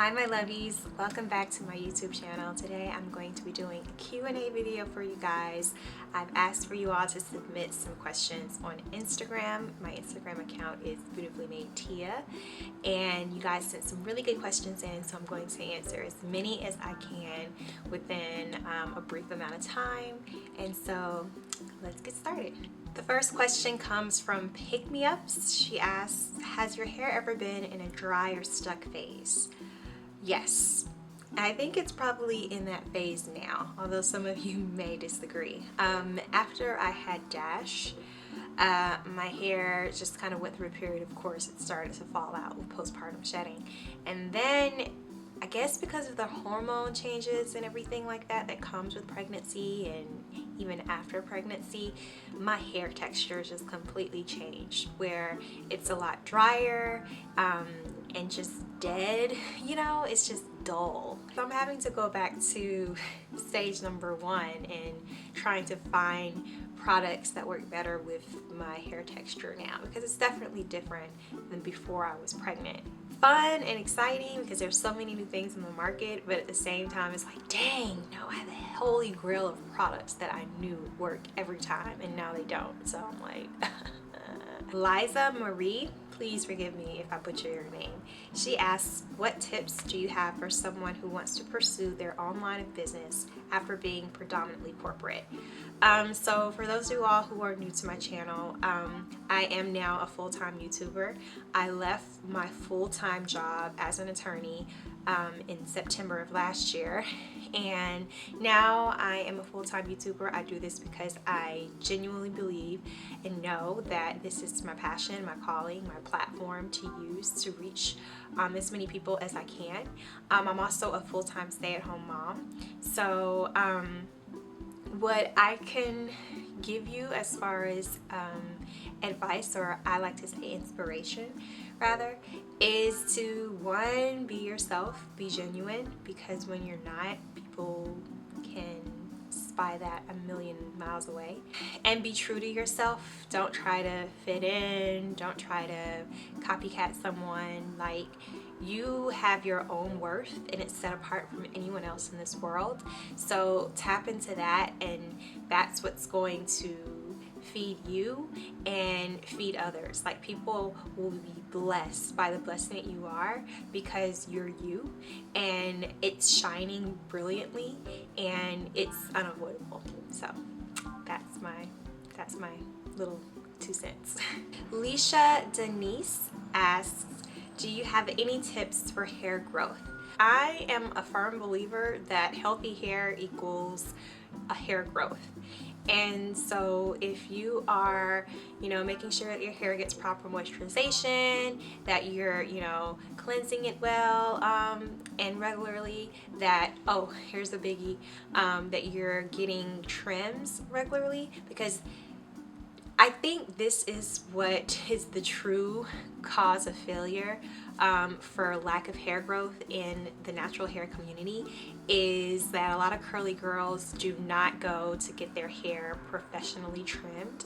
Hi my lovies, welcome back to my YouTube channel. Today I'm going to be doing a Q&A video for you guys. I've asked for you all to submit some questions on Instagram. My Instagram account is BeeUtifullyMade, and you guys sent some really good questions in, so I'm going to answer as many as I can within a brief amount of time. And so let's get started. The first question comes from Pick Me Ups. She asks, has your hair ever been in a dry or stuck phase? Yes. I think it's probably in that phase now, although some of you may disagree. After I had Dash, my hair just kind of went through a period, of course, it started to fall out with postpartum shedding. And then I guess because of the hormone changes and everything like that that comes with pregnancy and even after pregnancy, my hair texture just completely changed, where it's a lot drier and just dead, you know, it's just dull. So I'm having to go back to stage number one and trying to find products that work better with my hair texture now, because it's definitely different than before I was pregnant. Fun and exciting because there's so many new things in the market, but at the same time it's like, dang, no, I have a holy grail of products that I knew worked every time and now they don't. So I'm like Liza Marie, please forgive me if I butcher your name. She asks, what tips do you have for someone who wants to pursue their own line of business after being predominantly corporate? So for those of you all who are new to my channel, I am now a full-time YouTuber. I left my full-time job as an attorney in September of last year, and now I am a full-time YouTuber. I do this because I genuinely believe and know that this is my passion, my calling, my platform to use to reach as many people as I can. I'm also a full-time stay-at-home mom, so what I can give you as far as advice, or I like to say inspiration rather, is to, one, be yourself, be genuine, because when you're not, people can spy that a million miles away. And be true to yourself. Don't try to fit in, don't try to copycat someone. Like, you have your own worth and it's set apart from anyone else in this world. So tap into that, and that's what's going to feed you and feed others. Like, people will be blessed by the blessing that you are because you're you, and it's shining brilliantly and it's unavoidable. So that's my little 2 cents. Leisha Denise asks, do you have any tips for hair growth? I am a firm believer that healthy hair equals a hair growth. And so if you are, making sure that your hair gets proper moisturization, that you're, cleansing it well and regularly, that, oh, here's the biggie, that you're getting trims regularly, because I think this is what is the true cause of failure for lack of hair growth in the natural hair community, is that a lot of curly girls do not go to get their hair professionally trimmed,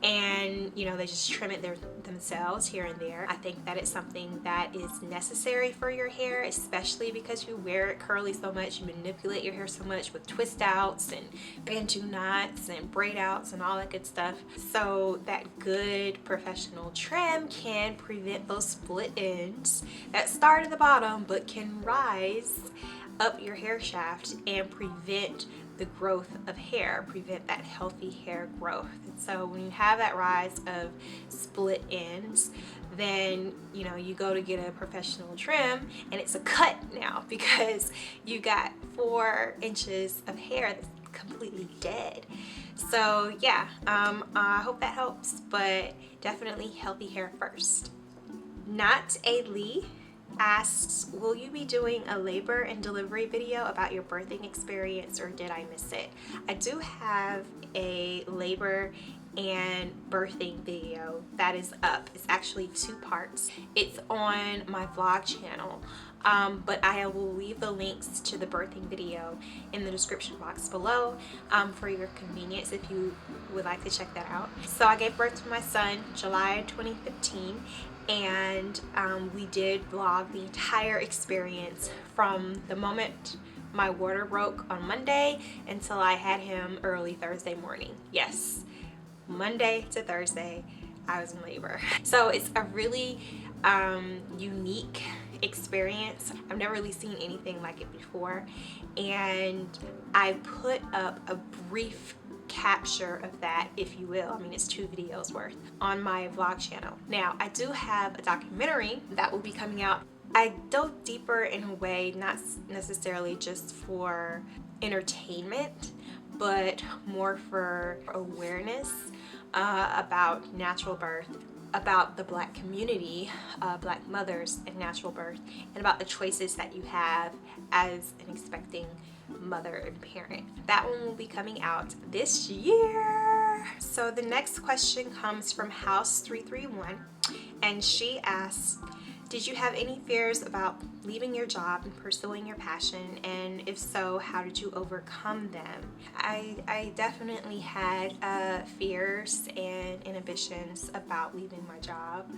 and they just trim it themselves here and there. I think that it's something that is necessary for your hair, especially because you wear it curly so much, you manipulate your hair so much with twist outs and bantu knots and braid outs and all that good stuff. So that good professional trim can prevent those split ends that start at the bottom but can rise up your hair shaft and prevent the growth of hair, prevent that healthy hair growth. And so when you have that rise of split ends, then you go to get a professional trim and it's a cut now because you got 4 inches of hair that's completely dead. So yeah, I hope that helps, but definitely healthy hair first. Not a Lee asks, will you be doing a labor and delivery video about your birthing experience, or did I miss it? I do have a labor and birthing video that is up. It's actually 2 parts. It's on my vlog channel, but I will leave the links to the birthing video in the description box below for your convenience if you would like to check that out. So I gave birth to my son July 2015, and we did vlog the entire experience from the moment my water broke on Monday until I had him early Thursday morning. Yes, Monday to Thursday I was in labor. So it's a really unique experience. I've never really seen anything like it before, and I put up a brief capture of that, if you will. I mean, it's 2 videos worth on my vlog channel. Now, I do have a documentary that will be coming out. I dove deeper in a way, not necessarily just for entertainment, but more for awareness about natural birth, about the Black community, Black mothers and natural birth, and about the choices that you have as an expecting mother and parent. That one will be coming out this year. So the next question comes from House 331, and she asks, did you have any fears about leaving your job and pursuing your passion? And if so, how did you overcome them? I definitely had fears and inhibitions about leaving my job.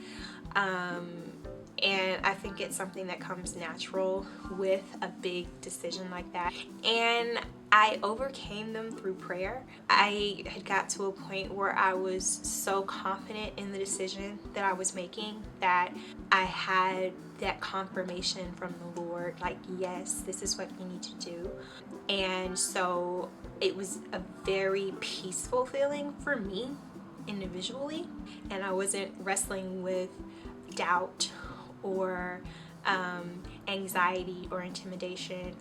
And I think it's something that comes natural with a big decision like that. And I overcame them through prayer. I had got to a point where I was so confident in the decision that I was making that I had that confirmation from the Lord, like, yes, this is what you need to do. And so it was a very peaceful feeling for me individually, and I wasn't wrestling with doubt or anxiety or intimidation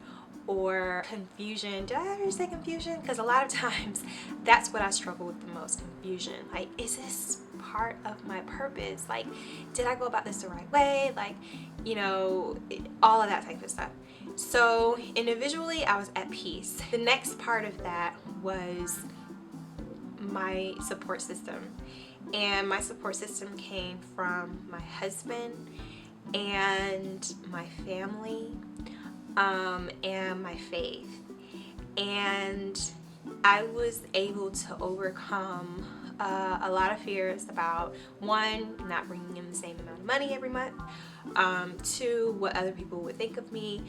or confusion. Did I ever say confusion? Because a lot of times that's what I struggle with the most, confusion. Like, is this part of my purpose? Like, did I go about this the right way? Like, you know, all of that type of stuff. So individually, I was at peace. The next part of that was my support system. And my support system came from my husband and my family, and my faith. And I was able to overcome a lot of fears about, 1, not bringing in the same amount of money every month, 2, what other people would think of me,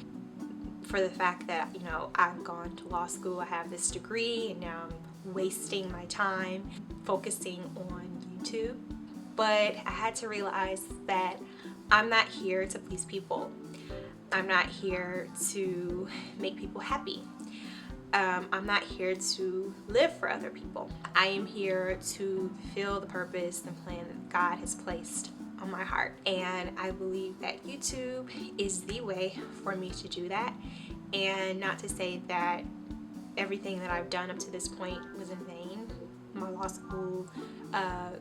for the fact that, you know, I've gone to law school, I have this degree, and now I'm wasting my time focusing on YouTube. But I had to realize that I'm not here to please people. I'm not here to make people happy. I'm not here to live for other people. I am here to fulfill the purpose and plan that God has placed on my heart. And I believe that YouTube is the way for me to do that. And not to say that everything that I've done up to this point was in vain. My law school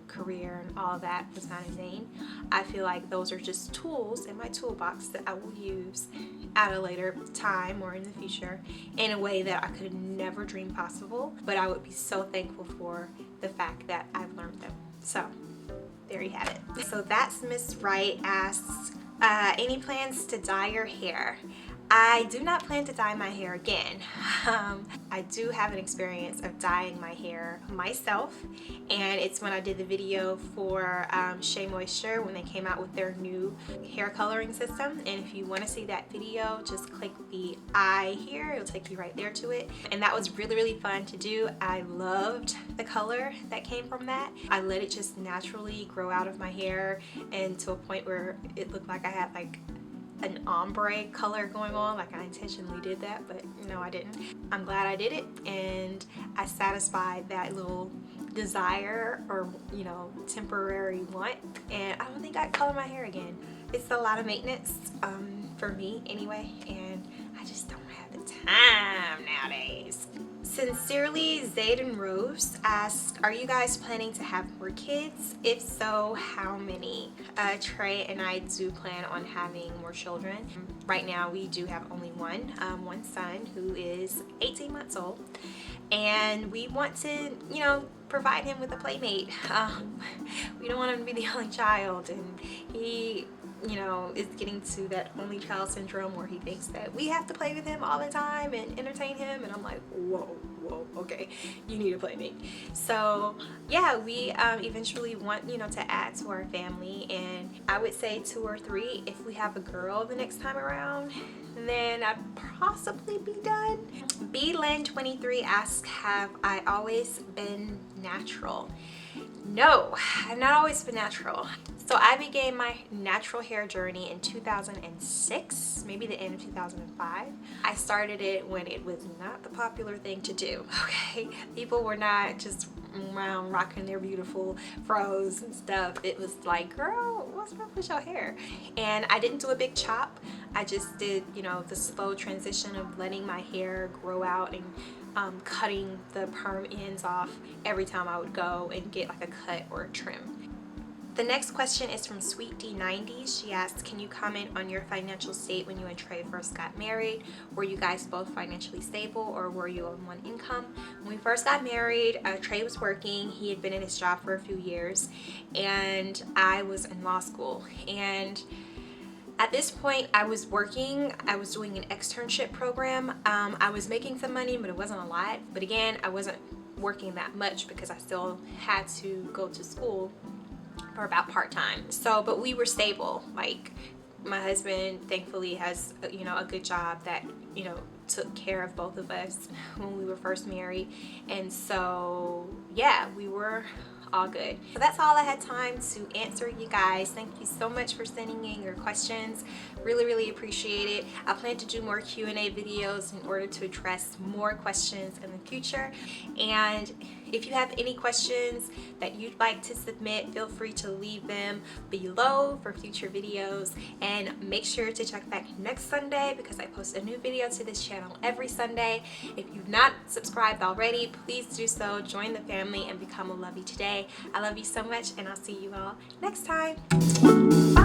career and all of that was not in vain. I feel like those are just tools in my toolbox that I will use at a later time or in the future in a way that I could never dream possible, but I would be so thankful for the fact that I've learned them. So there you have it. So that's Miss Wright asks, any plans to dye your hair? I do not plan to dye my hair again. I do have an experience of dyeing my hair myself, and it's when I did the video for Shea Moisture when they came out with their new hair coloring system. And if you want to see that video, just click the I here, it'll take you right there to it. And that was really, really fun to do. I loved the color that came from that. I let it just naturally grow out of my hair, and to a point where it looked like I had like an ombre color going on, like I intentionally did that, but no, I didn't. I'm glad I did it, and I satisfied that little desire or, you know, temporary want, and I don't think I'd color my hair again. It's a lot of maintenance for me anyway, and I just don't have the time nowadays. Sincerely, Zayden Rose asked, are you guys planning to have more kids? If so, how many? Trey and I do plan on having more children. Right now we do have only one son who is 18 months old, and we want to, you know, provide him with a playmate. We don't want him to be the only child, and he you know, is getting to that only child syndrome where he thinks that we have to play with him all the time and entertain him, and I'm like, whoa, okay, you need a playmate. So yeah, we eventually want, you know, to add to our family, and I would say 2 or 3 if we have a girl the next time around, then I'd possibly be done. BLyn23 asks, have I always been natural? No, I've not always been natural. So I began my natural hair journey in 2006, maybe the end of 2005. I started it when it was not the popular thing to do, okay? People were not just around rocking their beautiful fros and stuff. It was like, girl, what's wrong with your hair? And I didn't do a big chop. I just did, you know, the slow transition of letting my hair grow out and cutting the perm ends off every time I would go and get like a cut or a trim. The next question is from Sweet D90. She asks, can you comment on your financial state when you and Trey first got married? Were you guys both financially stable, or were you on one income? When we first got married, Trey was working. He had been in his job for a few years, and I was in law school. And at this point, I was working. I was doing an externship program. I was making some money, but it wasn't a lot. But again, I wasn't working that much because I still had to go to school for about part-time. So, but we were stable. Like, my husband thankfully has, you know, a good job that, you know, took care of both of us when we were first married. And so yeah, we were all good. So that's all I had time to answer, you guys. Thank you so much for sending in your questions. Really appreciate it. I plan to do more Q&A videos in order to address more questions in the future. And if you have any questions that you'd like to submit, feel free to leave them below for future videos. And make sure to check back next Sunday because I post a new video to this channel every Sunday. If you've not subscribed already, please do so. Join the family and become a lovey today. I love you so much, and I'll see you all next time. Bye.